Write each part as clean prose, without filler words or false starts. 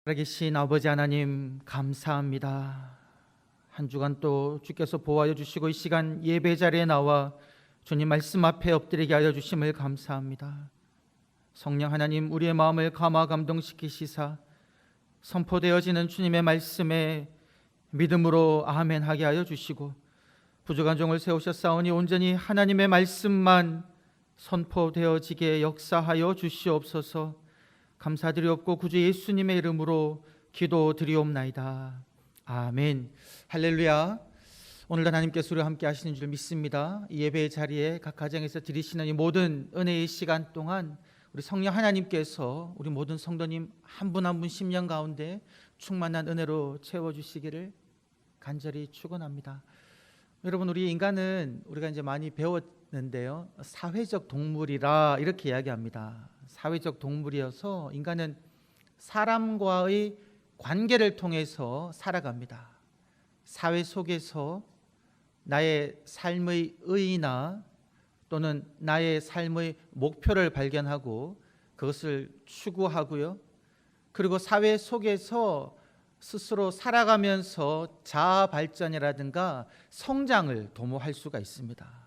살아계신 아버지 하나님 감사합니다. 한 주간 또 주께서 보호하여 주시고 이 시간 예배 자리에 나와 주님 말씀 앞에 엎드리게 하여 주심을 감사합니다. 성령 하나님, 우리의 마음을 감화 감동시키시사 선포되어지는 주님의 말씀에 믿음으로 아멘하게 하여 주시고, 부족한 종을 세우셨사오니 온전히 하나님의 말씀만 선포되어지게 역사하여 주시옵소서. 감사드리옵고 구주 예수님의 이름으로 기도드리옵나이다. 아멘. 할렐루야. 오늘도 하나님께서 우리와 함께 하시는 줄 믿습니다. 이 예배의 자리에 각 가정에서 드리시는 이 모든 은혜의 시간 동안 우리 성령 하나님께서 우리 모든 성도님 한 분 한 분 심령 가운데 충만한 은혜로 채워주시기를 간절히 축원합니다. 여러분, 우리 인간은 우리가 이제 많이 배웠는데요, 사회적 동물이라 이렇게 이야기합니다. 사회적 동물이어서 인간은 사람과의 관계를 통해서 살아갑니다. 사회 속에서 나의 삶의 의의나 또는 나의 삶의 목표를 발견하고 그것을 추구하고요, 그리고 사회 속에서 스스로 살아가면서 자아 발전이라든가 성장을 도모할 수가 있습니다.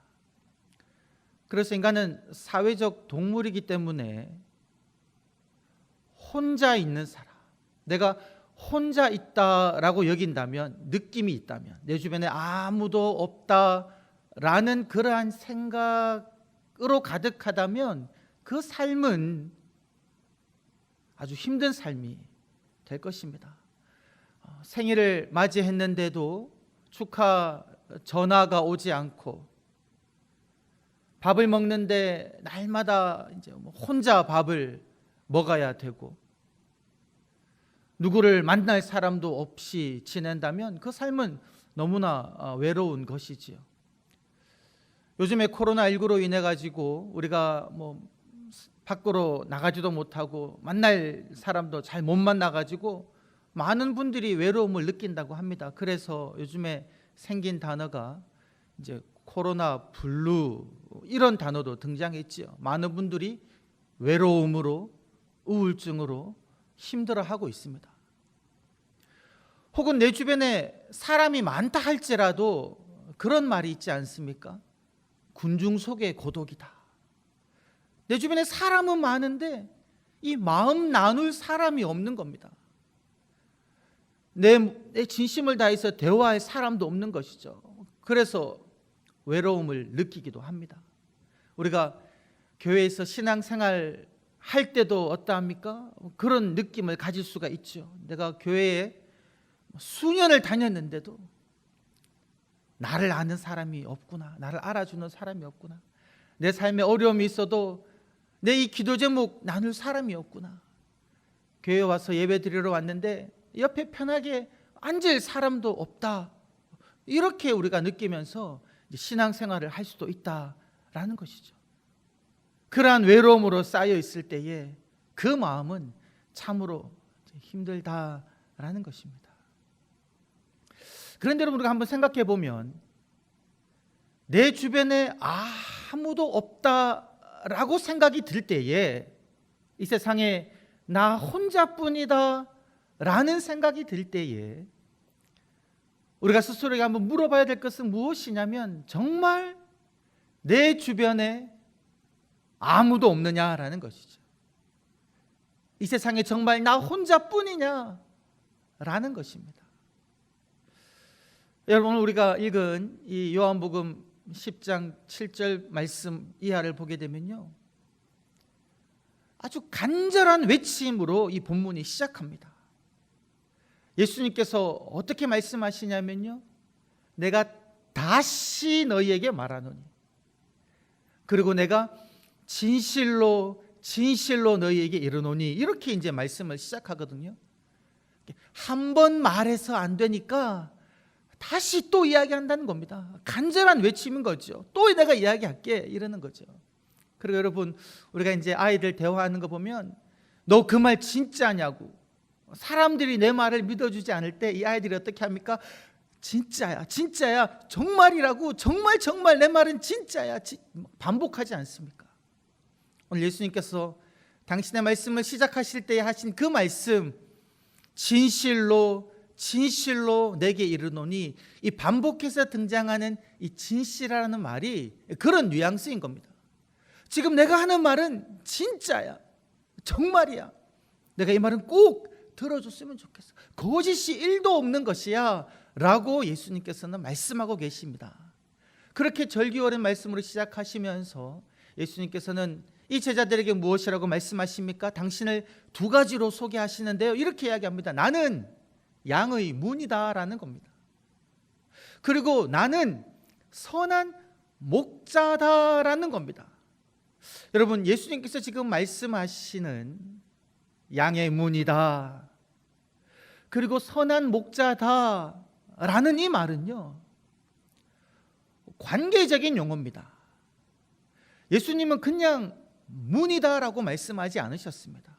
그래서 인간은 사회적 동물이기 때문에 혼자 있는 사람, 내가 혼자 있다라고 여긴다면, 느낌이 있다면, 내 주변에 아무도 없다라는 그러한 생각으로 가득하다면 그 삶은 아주 힘든 삶이 될 것입니다. 생일을 맞이했는데도 축하 전화가 오지 않고, 밥을 먹는데 날마다 이제 혼자 밥을 먹어야 되고, 누구를 만날 사람도 없이 지낸다면 그 삶은 너무나 외로운 것이지요. 요즘에 코로나19로 인해 가지고 우리가 밖으로 나가지도 못하고 만날 사람도 잘 못 만나 가지고 많은 분들이 외로움을 느낀다고 합니다. 그래서 요즘에 생긴 단어가 이제 코로나 블루, 이런 단어도 등장했지요. 많은 분들이 외로움으로, 우울증으로 힘들어하고 있습니다. 혹은 내 주변에 사람이 많다 할지라도 그런 말이 있지 않습니까? 군중 속의 고독이다. 내 주변에 사람은 많은데 이 마음 나눌 사람이 없는 겁니다. 내 진심을 다해서 대화할 사람도 없는 것이죠. 그래서 외로움을 느끼기도 합니다. 우리가 교회에서 신앙생활 할 때도 어떠합니까? 그런 느낌을 가질 수가 있죠. 내가 교회에 수년을 다녔는데도 나를 아는 사람이 없구나, 나를 알아주는 사람이 없구나, 내 삶에 어려움이 있어도 내 이 기도 제목 나눌 사람이 없구나, 교회 와서 예배 드리러 왔는데 옆에 편하게 앉을 사람도 없다, 이렇게 우리가 느끼면서 신앙생활을 할 수도 있다라는 것이죠. 그러한 외로움으로 쌓여 있을 때에 그 마음은 참으로 힘들다라는 것입니다. 그런데 여러분, 우리가 한번 생각해 보면 내 주변에 아무도 없다라고 생각이 들 때에, 이 세상에 나 혼자뿐이다 라는 생각이 들 때에 우리가 스스로에게 한번 물어봐야 될 것은 무엇이냐면, 정말 내 주변에 아무도 없느냐라는 것이죠. 이 세상에 정말 나 혼자뿐이냐 라는 것입니다. 여러분, 오늘 우리가 읽은 이 요한복음 10장 7절 말씀 이하를 보게 되면요, 아주 간절한 외침으로 이 본문이 시작합니다. 예수님께서 어떻게 말씀하시냐면요, 내가 다시 너희에게 말하노니, 그리고 내가 진실로 진실로 너희에게 이르노니, 이렇게 이제 말씀을 시작하거든요. 한 번 말해서 안 되니까 다시 또 이야기한다는 겁니다. 간절한 외침인 거죠. 또 내가 이야기할게, 이러는 거죠. 그리고 여러분, 우리가 이제 아이들 대화하는 거 보면 너 그 말 진짜냐고, 사람들이 내 말을 믿어주지 않을 때 이 아이들이 어떻게 합니까? 진짜야, 진짜야, 정말이라고, 정말 정말 내 말은 진짜야, 반복하지 않습니까? 오늘 예수님께서 당신의 말씀을 시작하실 때 하신 그 말씀, 진실로 진실로 내게 이르노니, 이 반복해서 등장하는 이 진실이라는 말이 그런 뉘앙스인 겁니다. 지금 내가 하는 말은 진짜야, 정말이야. 내가 이 말은 꼭 들어줬으면 좋겠어. 거짓이 1도 없는 것이야 라고 예수님께서는 말씀하고 계십니다. 그렇게 절기어린 말씀으로 시작하시면서 예수님께서는 이 제자들에게 무엇이라고 말씀하십니까? 당신을 2가지로 소개하시는데요, 이렇게 이야기합니다. 나는 양의 문이다 라는 겁니다. 그리고 나는 선한 목자다 라는 겁니다. 여러분, 예수님께서 지금 말씀하시는 양의 문이다, 그리고 선한 목자다 라는 이 말은요, 관계적인 용어입니다. 예수님은 그냥 문이다 라고 말씀하지 않으셨습니다.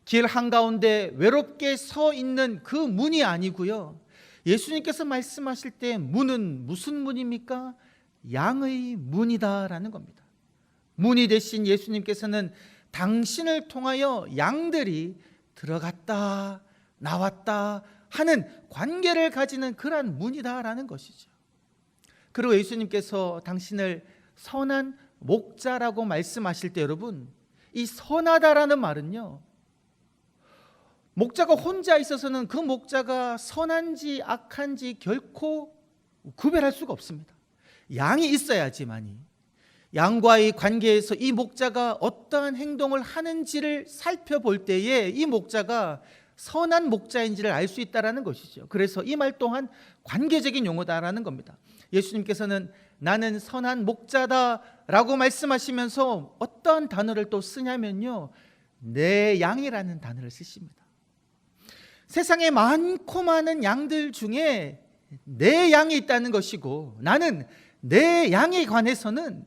길 한가운데 외롭게 서 있는 그 문이 아니고요, 예수님께서 말씀하실 때 문은 무슨 문입니까? 양의 문이다 라는 겁니다. 문이 되신 예수님께서는 당신을 통하여 양들이 들어갔다 나왔다 하는 관계를 가지는 그러한 문이다 라는 것이죠. 그리고 예수님께서 당신을 선한 목자라고 말씀하실 때, 여러분, 이 선하다라는 말은요, 목자가 혼자 있어서는 그 목자가 선한지 악한지 결코 구별할 수가 없습니다. 양이 있어야지만이 양과의 관계에서 이 목자가 어떠한 행동을 하는지를 살펴볼 때에 이 목자가 선한 목자인지를 알 수 있다는 것이죠. 그래서 이 말 또한 관계적인 용어다라는 겁니다. 예수님께서는 나는 선한 목자다라고 말씀하시면서 어떤 단어를 또 쓰냐면요, 내 양이라는 단어를 쓰십니다. 세상에 많고 많은 양들 중에 내 양이 있다는 것이고, 나는 내 양에 관해서는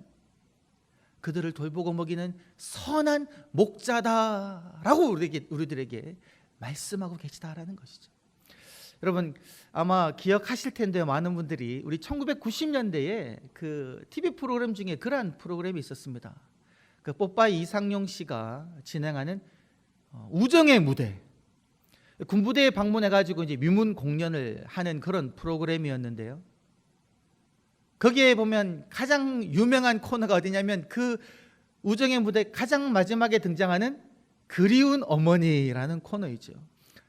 그들을 돌보고 먹이는 선한 목자다라고 우리들에게 말씀하고 계시다라는 것이죠. 여러분, 아마 기억하실 텐데요, 많은 분들이 우리 1990년대에 그 TV 프로그램 중에 그러한 프로그램이 있었습니다. 그 뽀빠이 이상용 씨가 진행하는 우정의 무대, 군부대에 방문해가지고 이제 위문 공연을 하는 그런 프로그램이었는데요, 거기에 보면 가장 유명한 코너가 어디냐면 그 우정의 무대 가장 마지막에 등장하는 그리운 어머니라는 코너이죠.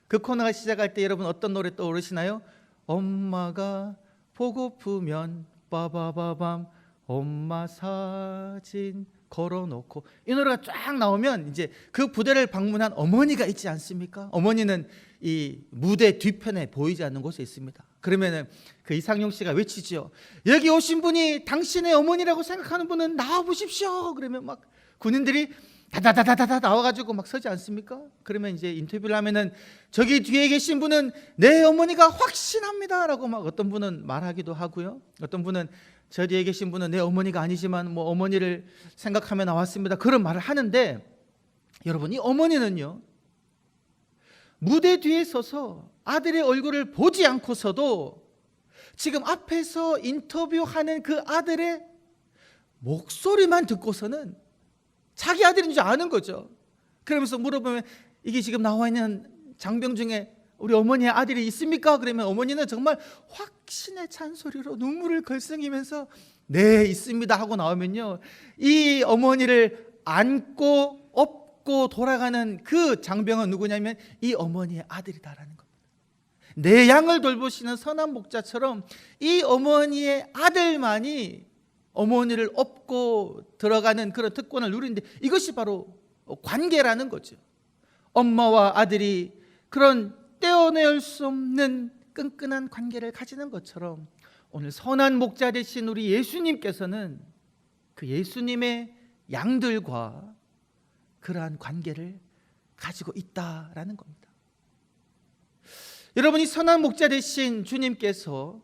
그 코너가 시작할 때 여러분 어떤 노래 떠오르시나요? 엄마가 보고프면 빠바바밤 엄마 사진 걸어놓고, 이 노래가 쫙 나오면 이제 그 부대를 방문한 어머니가 있지 않습니까? 어머니는 이 무대 뒤편에 보이지 않는 곳에 있습니다. 그러면은 그 이상용 씨가 외치죠. 여기 오신 분이 당신의 어머니라고 생각하는 분은 나와 보십시오. 그러면 막 군인들이 다다다다다 나와가지고 막 서지 않습니까? 그러면 이제 인터뷰를 하면은 저기 뒤에 계신 분은 내 어머니가 확신합니다라고 막 어떤 분은 말하기도 하고요, 어떤 분은 저 뒤에 계신 분은 내 어머니가 아니지만 뭐 어머니를 생각하며 나왔습니다, 그런 말을 하는데, 여러분, 이 어머니는요, 무대 뒤에 서서 아들의 얼굴을 보지 않고서도 지금 앞에서 인터뷰하는 그 아들의 목소리만 듣고서는 자기 아들인 줄 아는 거죠. 그러면서 물어보면 이게 지금 나와 있는 장병 중에 우리 어머니의 아들이 있습니까? 그러면 어머니는 정말 확신의 찬소리로 눈물을 걸썽이면서 네, 있습니다 하고 나오면요, 이 어머니를 안고 업고 돌아가는 그 장병은 누구냐면 이 어머니의 아들이다라는 겁니다. 내 양을 돌보시는 선한 목자처럼 이 어머니의 아들만이 어머니를 업고 들어가는 그런 특권을 누리는데, 이것이 바로 관계라는 거죠. 엄마와 아들이 그런 떼어낼 수 없는 끈끈한 관계를 가지는 것처럼 오늘 선한 목자 되신 우리 예수님께서는 그 예수님의 양들과 그러한 관계를 가지고 있다라는 겁니다. 여러분이 선한 목자 되신 주님께서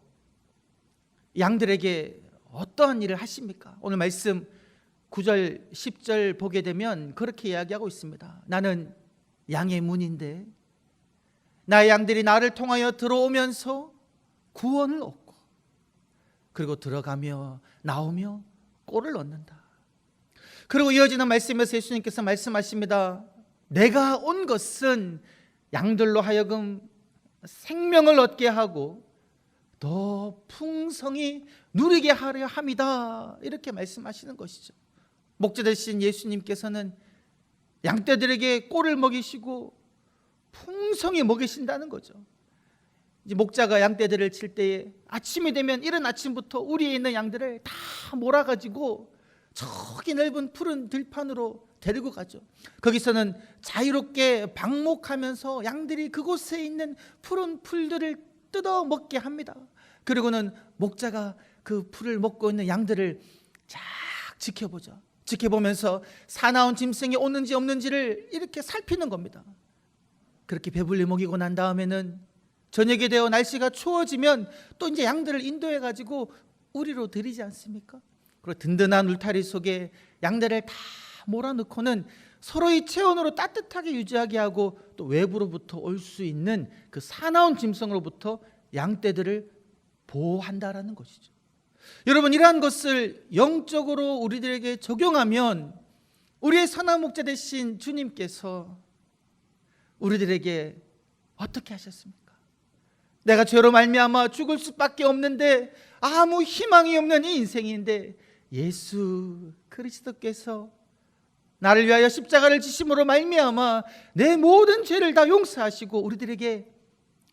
양들에게 어떠한 일을 하십니까? 오늘 말씀 9절 10절 보게 되면 그렇게 이야기하고 있습니다. 나는 양의 문인데 나의 양들이 나를 통하여 들어오면서 구원을 얻고 그리고 들어가며 나오며 꼴을 얻는다. 그리고 이어지는 말씀에서 예수님께서 말씀하십니다. 내가 온 것은 양들로 하여금 생명을 얻게 하고 더 풍성히 누리게 하려 함이다, 이렇게 말씀하시는 것이죠. 목자 되신 예수님께서는 양떼들에게 꼴을 먹이시고 풍성히 먹이신다는 거죠. 이제 목자가 양떼들을 칠 때에 아침이 되면 이른 아침부터 우리에 있는 양들을 다 몰아가지고 저기 넓은 푸른 들판으로 데리고 가죠. 거기서는 자유롭게 방목하면서 양들이 그곳에 있는 푸른 풀들을 뜯어 먹게 합니다. 그리고는 목자가 그 풀을 먹고 있는 양들을 쫙 지켜보죠. 지켜보면서 사나운 짐승이 오는지 없는지를 이렇게 살피는 겁니다. 그렇게 배불리 먹이고 난 다음에는 저녁이 되어 날씨가 추워지면 또 이제 양들을 인도해 가지고 우리로 들이지 않습니까? 그리고 든든한 울타리 속에 양들을 다 몰아넣고는 서로의 체온으로 따뜻하게 유지하게 하고 또 외부로부터 올 수 있는 그 사나운 짐승으로부터 양떼들을 보호한다라는 것이죠. 여러분, 이러한 것을 영적으로 우리들에게 적용하면 우리의 선한 목자 되신 주님께서 우리들에게 어떻게 하셨습니까? 내가 죄로 말미암아 죽을 수밖에 없는데 아무 희망이 없는 이 인생인데 예수 그리스도께서 나를 위하여 십자가를 지심으로 말미암아 내 모든 죄를 다 용서하시고 우리들에게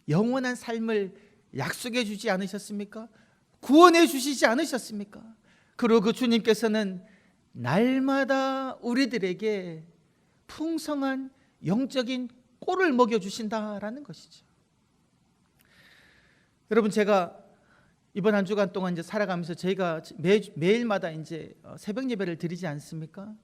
영원한 삶을 약속해 주지 않으셨습니까? 구원해 주시지 않으셨습니까? 그리고 그 주님께서는 날마다 우리들에게 풍성한 영적인 꼴을 먹여주신다라는 것이죠. 여러분, 제가 이번 한 주간 동안 이제 살아가면서 저희가 매일마다 이제 새벽 예배를 드리지 않습니까?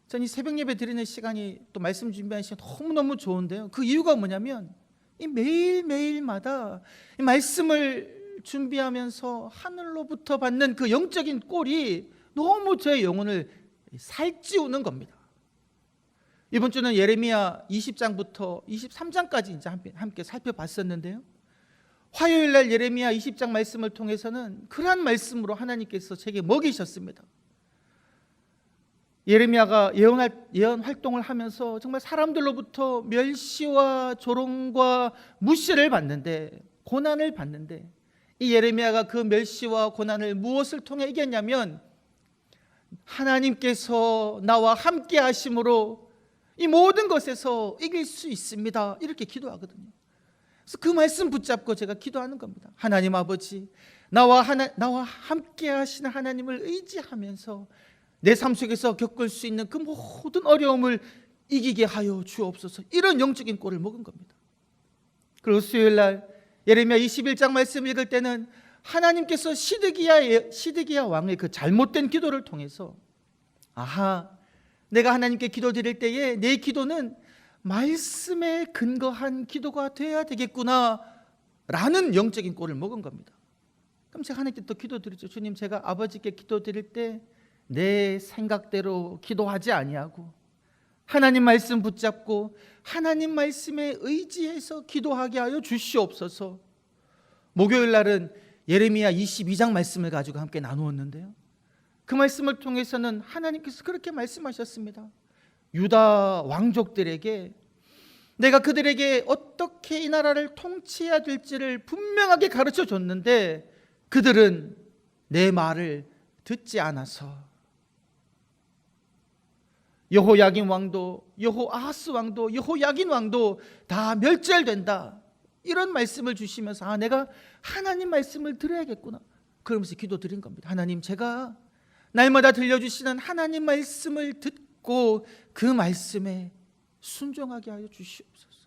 전 이 새벽 예배 드리는 시간이 또 말씀 준비하는 시간 너무너무 좋은데요. 그 이유가 뭐냐면 이 매일매일마다 이 말씀을 준비하면서 하늘로부터 받는 그 영적인 꼴이 너무 저의 영혼을 살찌우는 겁니다. 이번 주는 예레미야 20장부터 23장까지 이제 함께 살펴봤었는데요. 화요일 날 예레미야 20장 말씀을 통해서는 그러한 말씀으로 하나님께서 제게 먹이셨습니다. 예레미야가 예언 활동을 하면서 정말 사람들로부터 멸시와 조롱과 무시를 받는데, 고난을 받는데, 이 예레미야가 그 멸시와 고난을 무엇을 통해 이겼냐면 하나님께서 나와 함께 하심으로 이 모든 것에서 이길 수 있습니다, 이렇게 기도하거든요. 그래서 그 말씀 붙잡고 제가 기도하는 겁니다. 하나님 아버지, 나와 함께 하시는 하나님을 의지하면서 내 삶 속에서 겪을 수 있는 그 모든 어려움을 이기게 하여 주옵소서, 이런 영적인 꼴을 먹은 겁니다. 그리고 수요일 날 예레미야 21장 말씀 읽을 때는 하나님께서 시드기야 왕의 그 잘못된 기도를 통해서 아하, 내가 하나님께 기도드릴 때에 내 기도는 말씀에 근거한 기도가 되어야 되겠구나 라는 영적인 꼴을 먹은 겁니다. 그럼 제가 하나님께 또 기도드리죠. 주님, 제가 아버지께 기도드릴 때 내 생각대로 기도하지 아니하고 하나님 말씀 붙잡고 하나님 말씀에 의지해서 기도하게 하여 주시옵소서. 목요일 날은 예레미야 22장 말씀을 가지고 함께 나누었는데요, 그 말씀을 통해서는 하나님께서 그렇게 말씀하셨습니다. 유다 왕족들에게 내가 그들에게 어떻게 이 나라를 통치해야 될지를 분명하게 가르쳐 줬는데 그들은 내 말을 듣지 않아서 여호야긴 왕도, 여호아하스 왕도, 여호야긴 왕도 다 멸절된다, 이런 말씀을 주시면서 내가 하나님 말씀을 들어야겠구나, 그러면서 기도드린 겁니다. 하나님, 제가 날마다 들려주시는 하나님 말씀을 듣고 그 말씀에 순종하게 하여 주시옵소서.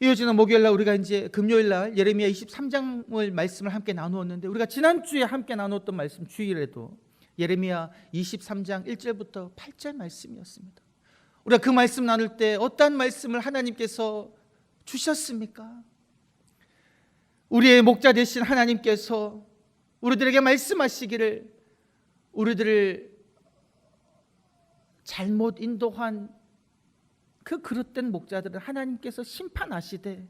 이어지는 목요일날 우리가 이제 금요일날 예레미야 23장을 말씀을 함께 나누었는데, 우리가 지난주에 함께 나누었던 말씀 주일에도 예레미야 23장 1절부터 8절 말씀이었습니다. 우리가 그 말씀 나눌 때 어떠한 말씀을 하나님께서 주셨습니까? 우리의 목자 되신 하나님께서 우리들에게 말씀하시기를, 우리들을 잘못 인도한 그 그릇된 목자들은 하나님께서 심판하시되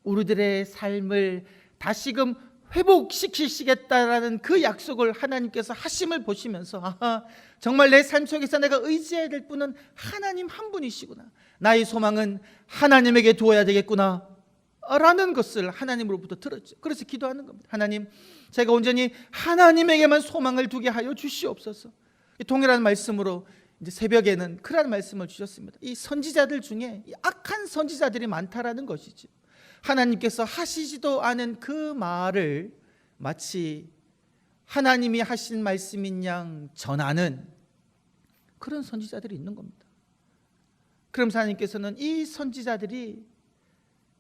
우리들의 삶을 다시금 회복시키시겠다라는 그 약속을 하나님께서 하심을 보시면서, 아하, 정말 내 삶 속에서 내가 의지해야 될 분은 하나님 한 분이시구나, 나의 소망은 하나님에게 두어야 되겠구나 라는 것을 하나님으로부터 들었죠. 그래서 기도하는 겁니다. 하나님, 제가 온전히 하나님에게만 소망을 두게 하여 주시옵소서. 동일한 말씀으로 이제 새벽에는 그런 말씀을 주셨습니다. 이 선지자들 중에 이 악한 선지자들이 많다라는 것이죠. 하나님께서 하시지도 않은 그 말을 마치 하나님이 하신 말씀인 양 전하는 그런 선지자들이 있는 겁니다. 그럼 하나님께서는 이 선지자들이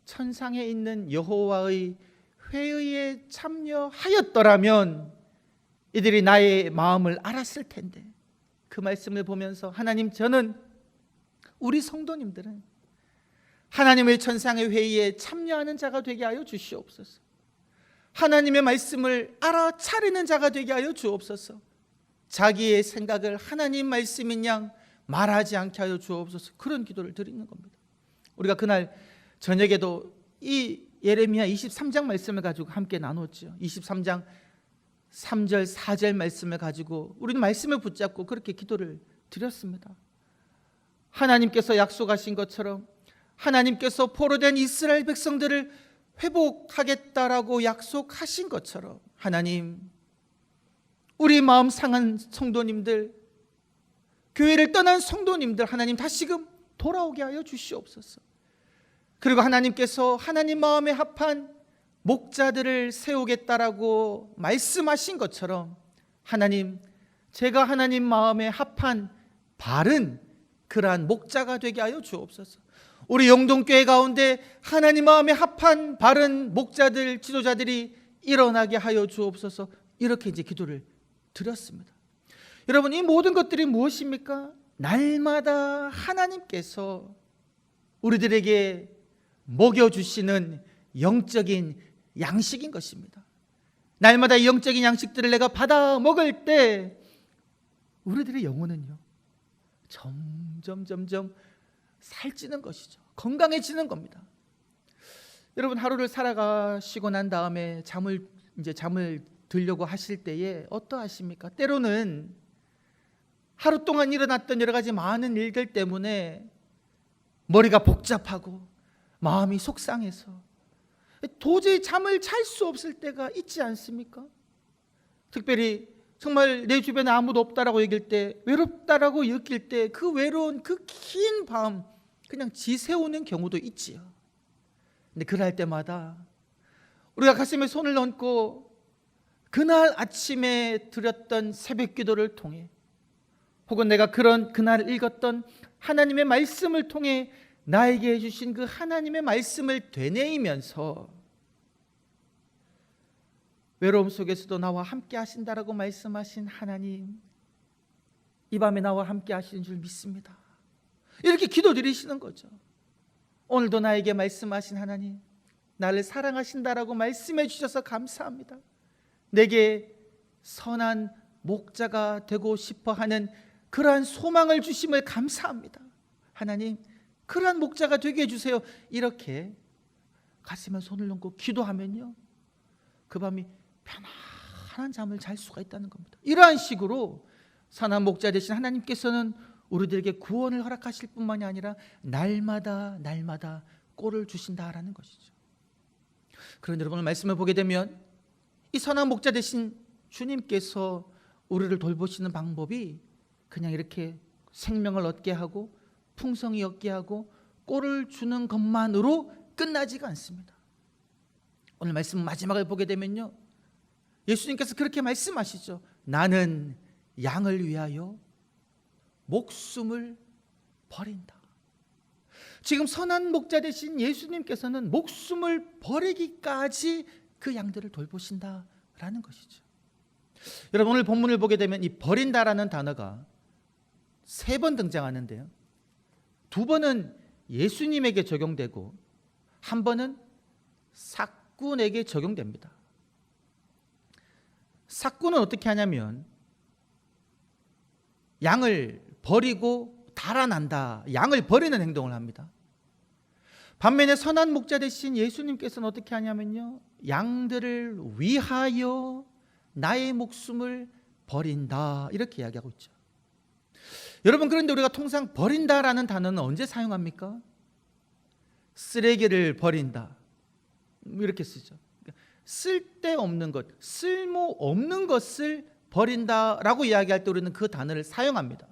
천상에 있는 여호와의 회의에 참여하였더라면 이들이 나의 마음을 알았을 텐데, 그 말씀을 보면서 하나님, 저는, 우리 성도님들은 하나님의 천상의 회의에 참여하는 자가 되게 하여 주시옵소서. 하나님의 말씀을 알아차리는 자가 되게 하여 주옵소서. 자기의 생각을 하나님 말씀인 양 말하지 않게 하여 주옵소서. 그런 기도를 드리는 겁니다. 우리가 그날 저녁에도 이 예레미야 23장 말씀을 가지고 함께 나눴죠. 23장 3절 4절 말씀을 가지고 우리는 말씀을 붙잡고 그렇게 기도를 드렸습니다. 하나님께서 약속하신 것처럼 하나님께서 포로된 이스라엘 백성들을 회복하겠다라고 약속하신 것처럼, 하나님, 우리 마음 상한 성도님들, 교회를 떠난 성도님들, 하나님 다시금 돌아오게 하여 주시옵소서. 그리고 하나님께서 하나님 마음에 합한 목자들을 세우겠다라고 말씀하신 것처럼, 하나님, 제가 하나님 마음에 합한 바른 그러한 목자가 되게 하여 주옵소서. 우리 영동교회 가운데 하나님 마음에 합한 바른 목자들, 지도자들이 일어나게 하여 주옵소서. 이렇게 이제 기도를 드렸습니다. 여러분, 이 모든 것들이 무엇입니까? 날마다 하나님께서 우리들에게 먹여주시는 영적인 양식인 것입니다. 날마다 이 영적인 양식들을 내가 받아 먹을 때 우리들의 영혼은요, 점점 살찌는 것이죠. 건강해지는 겁니다. 여러분, 하루를 살아가시고 난 다음에 잠을 들려고 하실 때에 어떠하십니까? 때로는 하루 동안 일어났던 여러 가지 많은 일들 때문에 머리가 복잡하고 마음이 속상해서 도저히 잠을 잘 수 없을 때가 있지 않습니까? 특별히 정말 내 주변에 아무도 없다라고 얘기할 때, 외롭다라고 느낄 때 그 외로운 그 긴 밤 그냥 지새우는 경우도 있지요. 근데 그럴 때마다 우리가 가슴에 손을 얹고 그날 아침에 드렸던 새벽 기도를 통해, 혹은 내가 그날 읽었던 하나님의 말씀을 통해 나에게 해주신 그 하나님의 말씀을 되뇌이면서 외로움 속에서도 나와 함께 하신다라고 말씀하신 하나님, 이 밤에 나와 함께 하시는 줄 믿습니다. 이렇게 기도드리시는 거죠. 오늘도 나에게 말씀하신 하나님, 나를 사랑하신다라고 말씀해 주셔서 감사합니다. 내게 선한 목자가 되고 싶어 하는 그러한 소망을 주심을 감사합니다. 하나님, 그러한 목자가 되게 해주세요. 이렇게 가슴에 손을 얹고 기도하면요, 그 밤이 편안한 잠을 잘 수가 있다는 겁니다. 이러한 식으로 선한 목자 되신 하나님께서는 우리들에게 구원을 허락하실 뿐만이 아니라 날마다 꼴을 주신다라는 것이죠. 그런데 여러분, 말씀을 보게 되면 이 선한 목자 되신 주님께서 우리를 돌보시는 방법이 그냥 이렇게 생명을 얻게 하고 풍성히 얻게 하고 꼴을 주는 것만으로 끝나지가 않습니다. 오늘 말씀 마지막을 보게 되면요, 예수님께서 그렇게 말씀하시죠. 나는 양을 위하여 목숨을 버린다. 지금 선한 목자 되신 예수님께서는 목숨을 버리기까지 그 양들을 돌보신다라는 것이죠. 여러분, 오늘 본문을 보게 되면 이 버린다라는 단어가 3번 등장하는데요, 2번은 예수님에게 적용되고 1번은 삭군에게 적용됩니다. 삭군은 어떻게 하냐면 양을 버리고 달아난다, 양을 버리는 행동을 합니다. 반면에 선한 목자 되신 예수님께서는 어떻게 하냐면요, 양들을 위하여 나의 목숨을 버린다, 이렇게 이야기하고 있죠. 여러분, 그런데 우리가 통상 버린다라는 단어는 언제 사용합니까? 쓰레기를 버린다, 이렇게 쓰죠. 쓸데없는 것, 쓸모없는 것을 버린다라고 이야기할 때 우리는 그 단어를 사용합니다.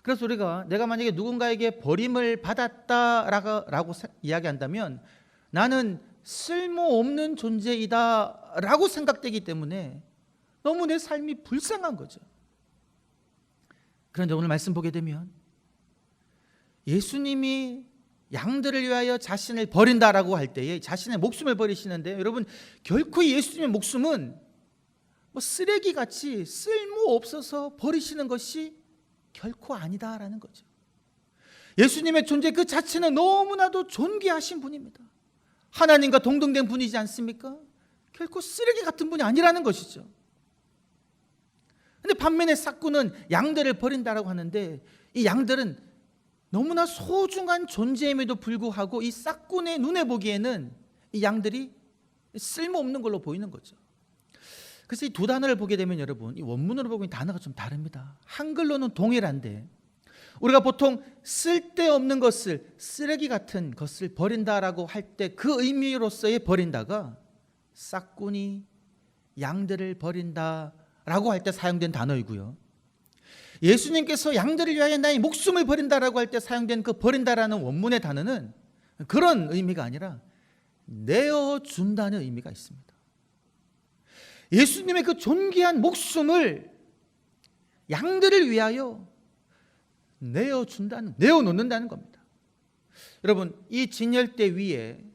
그래서 우리가 내가 만약에 누군가에게 버림을 받았다라고 이야기한다면 나는 쓸모없는 존재이다라고 생각되기 때문에 너무 내 삶이 불쌍한 거죠. 그런데 오늘 말씀 보게 되면 예수님이 양들을 위하여 자신을 버린다라고 할 때에 자신의 목숨을 버리시는데, 여러분, 결코 예수님의 목숨은 쓰레기같이 쓸모없어서 버리시는 것이 결코 아니다라는 거죠. 예수님의 존재 그 자체는 너무나도 존귀하신 분입니다. 하나님과 동등된 분이지 않습니까? 결코 쓰레기 같은 분이 아니라는 것이죠. 그런데 반면에 싹꾼은 양들을 버린다라고 하는데, 이 양들은 너무나 소중한 존재임에도 불구하고 이 싹꾼의 눈에 보기에는 이 양들이 쓸모없는 걸로 보이는 거죠. 그래서 이 두 단어를 보게 되면 여러분, 이 원문으로 보면 단어가 좀 다릅니다. 한글로는 동일한데 우리가 보통 쓸데없는 것을, 쓰레기 같은 것을 버린다라고 할 때 그 의미로서의 버린다가 싹꾼이 양들을 버린다라고 할 때 사용된 단어이고요, 예수님께서 양들을 위하여 나의 목숨을 버린다라고 할 때 사용된 그 버린다라는 원문의 단어는 그런 의미가 아니라 내어준다는 의미가 있습니다. 예수님의 그 존귀한 목숨을 양들을 위하여 내어놓는다는 겁니다. 여러분, 이 진열대 위에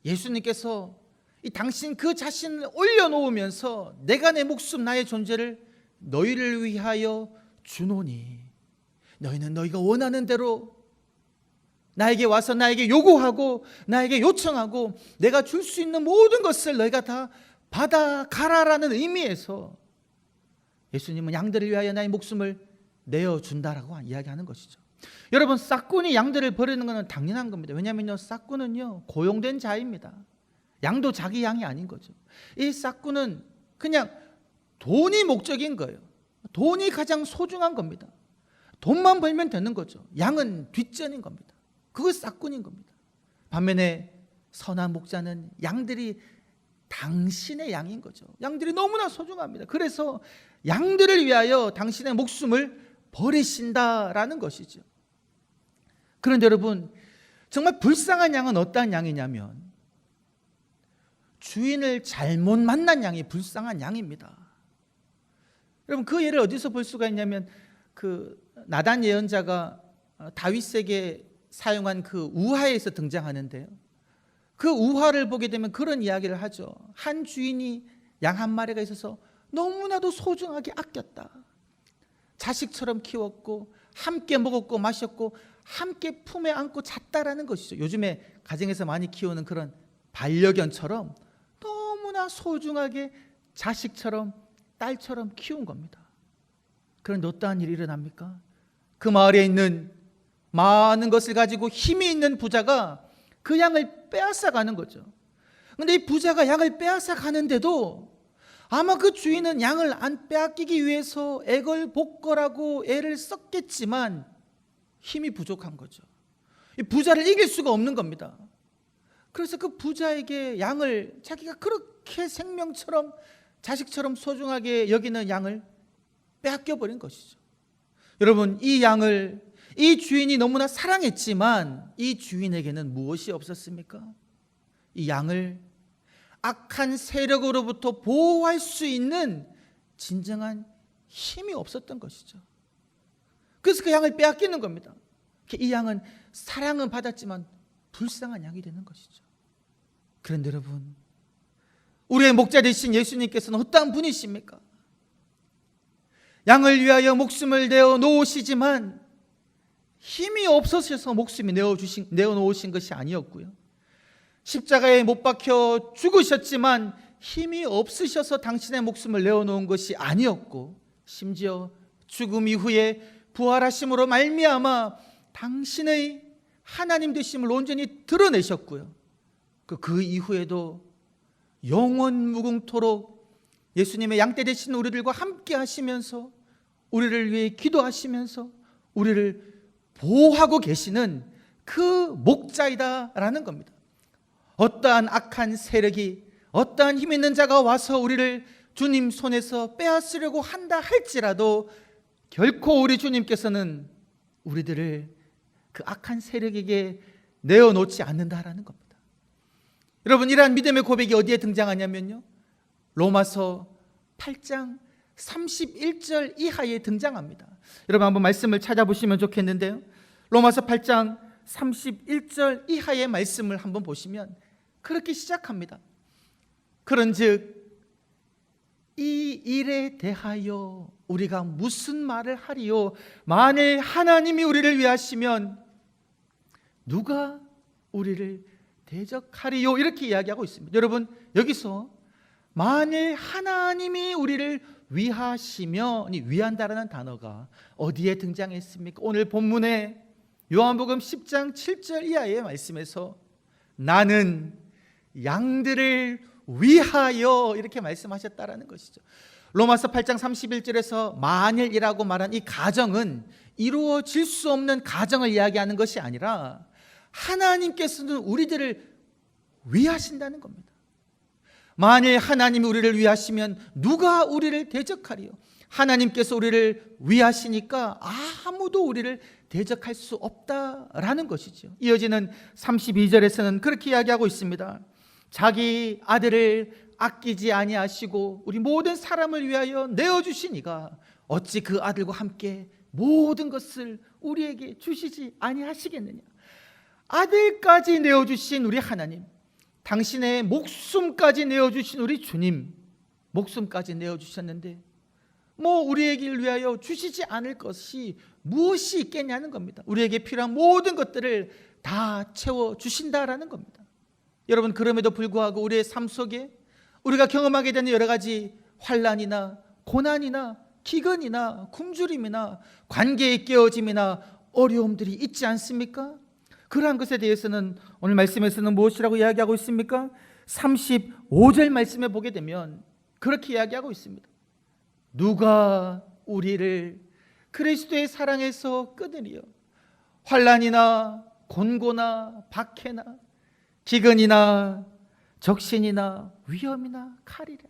예수님께서 이 당신 그 자신을 올려놓으면서 내가 내 목숨, 나의 존재를 너희를 위하여 주노니 너희는 너희가 원하는 대로 나에게 와서 나에게 요구하고 나에게 요청하고 내가 줄 수 있는 모든 것을 너희가 다 받아가라라는 의미에서 예수님은 양들을 위하여 나의 목숨을 내어준다라고 이야기하는 것이죠. 여러분, 싹꾼이 양들을 버리는 것은 당연한 겁니다. 왜냐하면요, 싹꾼은요 고용된 자입니다. 양도 자기 양이 아닌 거죠. 이 싹꾼은 그냥 돈이 목적인 거예요. 돈이 가장 소중한 겁니다. 돈만 벌면 되는 거죠. 양은 뒷전인 겁니다. 그거 싹꾼인 겁니다. 반면에 선한 목자는 양들이 당신의 양인 거죠. 양들이 너무나 소중합니다. 그래서 양들을 위하여 당신의 목숨을 버리신다라는 것이죠. 그런데 여러분, 정말 불쌍한 양은 어떠한 양이냐면 주인을 잘못 만난 양이 불쌍한 양입니다. 여러분, 그 예를 어디서 볼 수가 있냐면 그 나단 예언자가 다윗에게 사용한 그 우화에서 등장하는데요, 그 우화를 보게 되면 그런 이야기를 하죠. 한 주인이 양 한 마리가 있어서 너무나도 소중하게 아꼈다. 자식처럼 키웠고 함께 먹었고 마셨고 함께 품에 안고 잤다라는 것이죠. 요즘에 가정에서 많이 키우는 그런 반려견처럼 너무나 소중하게 자식처럼 딸처럼 키운 겁니다. 그런데 어떠한 일이 일어납니까? 그 마을에 있는 많은 것을 가지고 힘이 있는 부자가 그 양을 빼앗아 가는 거죠. 그런데 이 부자가 양을 빼앗아 가는데도 아마 그 주인은 양을 안 빼앗기기 위해서 애걸복걸하고 애를 썼겠지만 힘이 부족한 거죠. 이 부자를 이길 수가 없는 겁니다. 그래서 그 부자에게 양을, 자기가 그렇게 생명처럼 자식처럼 소중하게 여기는 양을 빼앗겨버린 것이죠. 여러분, 이 양을 이 주인이 너무나 사랑했지만 이 주인에게는 무엇이 없었습니까? 이 양을 악한 세력으로부터 보호할 수 있는 진정한 힘이 없었던 것이죠. 그래서 그 양을 빼앗기는 겁니다. 이 양은 사랑은 받았지만 불쌍한 양이 되는 것이죠. 그런데 여러분, 우리의 목자 되신 예수님께서는 어떠한 분이십니까? 양을 위하여 목숨을 내어 놓으시지만 힘이 없으셔서 목숨이 내어놓으신 것이 아니었고요, 십자가에 못 박혀 죽으셨지만 힘이 없으셔서 당신의 목숨을 내어놓은 것이 아니었고, 심지어 죽음 이후에 부활하심으로 말미암아 당신의 하나님 되심을 온전히 드러내셨고요. 그 이후에도 영원 무궁토록 예수님의 양떼 되신 우리들과 함께 하시면서 우리를 위해 기도하시면서 우리를 보호하고 계시는 그 목자이다라는 겁니다. 어떠한 악한 세력이, 어떠한 힘 있는 자가 와서 우리를 주님 손에서 빼앗으려고 한다 할지라도 결코 우리 주님께서는 우리들을 그 악한 세력에게 내어놓지 않는다라는 겁니다. 여러분, 이러한 믿음의 고백이 어디에 등장하냐면요, 로마서 8장 31절 이하에 등장합니다. 여러분 한번 말씀을 찾아보시면 좋겠는데요, 로마서 8장 31절 이하의 말씀을 한번 보시면 그렇게 시작합니다. 그런즉 이 일에 대하여 우리가 무슨 말을 하리요? 만일 하나님이 우리를 위하시면 누가 우리를 대적하리요? 이렇게 이야기하고 있습니다. 여러분, 여기서 만일 하나님이 우리를 위하시면, 이 위한다라는 단어가 어디에 등장했습니까? 오늘 본문에 요한복음 10장 7절 이하의 말씀에서 나는 양들을 위하여 이렇게 말씀하셨다라는 것이죠. 로마서 8장 31절에서 만일이라고 말한 이 가정은 이루어질 수 없는 가정을 이야기하는 것이 아니라 하나님께서는 우리들을 위하신다는 겁니다. 만일 하나님이 우리를 위하시면 누가 우리를 대적하리요? 하나님께서 우리를 위하시니까 아무도 우리를 대적할 수 없다라는 것이죠. 이어지는 32절에서는 그렇게 이야기하고 있습니다. 자기 아들을 아끼지 아니하시고 우리 모든 사람을 위하여 내어주시니가 어찌 그 아들과 함께 모든 것을 우리에게 주시지 아니하시겠느냐. 아들까지 내어주신 우리 하나님, 당신의 목숨까지 내어주신 우리 주님, 목숨까지 내어주셨는데 우리에게 위하여 주시지 않을 것이 무엇이 있겠냐는 겁니다. 우리에게 필요한 모든 것들을 다 채워주신다라는 겁니다. 여러분, 그럼에도 불구하고 우리의 삶 속에 우리가 경험하게 되는 여러 가지 환난이나 고난이나 기근이나 굶주림이나 관계의 깨어짐이나 어려움들이 있지 않습니까? 그러한 것에 대해서는 오늘 말씀에서는 무엇이라고 이야기하고 있습니까? 35절 말씀에 보게 되면 그렇게 이야기하고 있습니다. 누가 우리를 그리스도의 사랑에서 끊으리요? 환난이나 곤고나 박해나 기근이나 적신이나 위험이나 칼이라,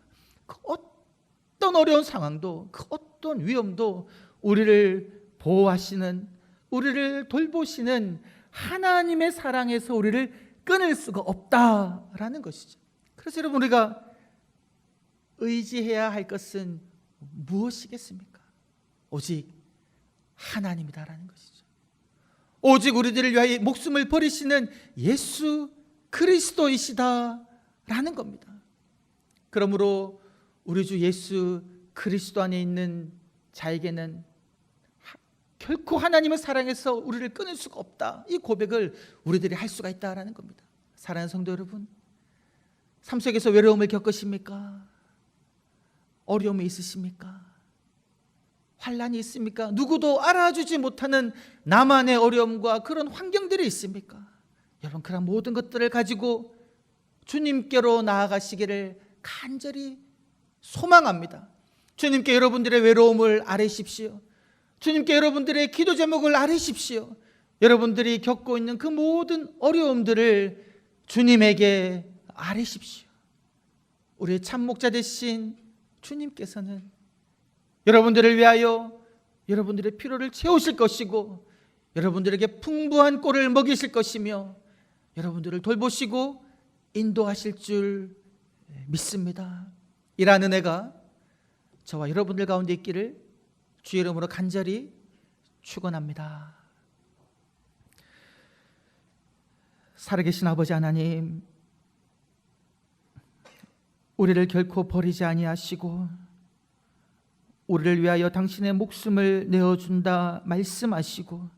그 어떤 어려운 상황도, 그 어떤 위험도 우리를 보호하시는, 우리를 돌보시는 하나님의 사랑에서 우리를 끊을 수가 없다라는 것이죠. 그래서 여러분, 우리가 의지해야 할 것은 무엇이겠습니까? 오직 하나님이다라는 것이죠. 오직 우리들을 위하여 목숨을 버리시는 예수 그리스도이시다라는 겁니다. 그러므로 우리 주 예수 그리스도 안에 있는 자에게는 결코 하나님의 사랑에서 우리를 끊을 수가 없다, 이 고백을 우리들이 할 수가 있다라는 겁니다. 사랑하는 성도 여러분, 삶 속에서 외로움을 겪으십니까? 어려움이 있으십니까? 환난이 있습니까? 누구도 알아주지 못하는 나만의 어려움과 그런 환경들이 있습니까? 여러분, 그런 모든 것들을 가지고 주님께로 나아가시기를 간절히 소망합니다. 주님께 여러분들의 외로움을 아뢰십시오. 주님께 여러분들의 기도 제목을 아뢰십시오. 여러분들이 겪고 있는 그 모든 어려움들을 주님에게 아뢰십시오. 우리의 참목자 되신 주님께서는 여러분들을 위하여 여러분들의 필요를 채우실 것이고 여러분들에게 풍부한 꼴을 먹이실 것이며 여러분들을 돌보시고 인도하실 줄 믿습니다. 이러한 은혜가 저와 여러분들 가운데 있기를 주의 이름으로 간절히 축원합니다. 살아계신 아버지 하나님, 우리를 결코 버리지 아니하시고 우리를 위하여 당신의 목숨을 내어준다 말씀하시고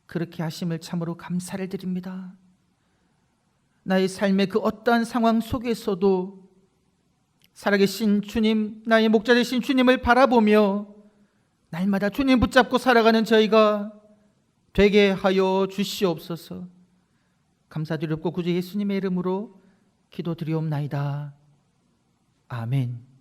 그렇게 하심을 참으로 감사를 드립니다. 나의 삶의 그 어떠한 상황 속에서도 살아계신 주님, 나의 목자 되신 주님을 바라보며 날마다 주님 붙잡고 살아가는 저희가 되게 하여 주시옵소서. 감사드렸고 구주 예수님의 이름으로 기도드리옵나이다. 아멘.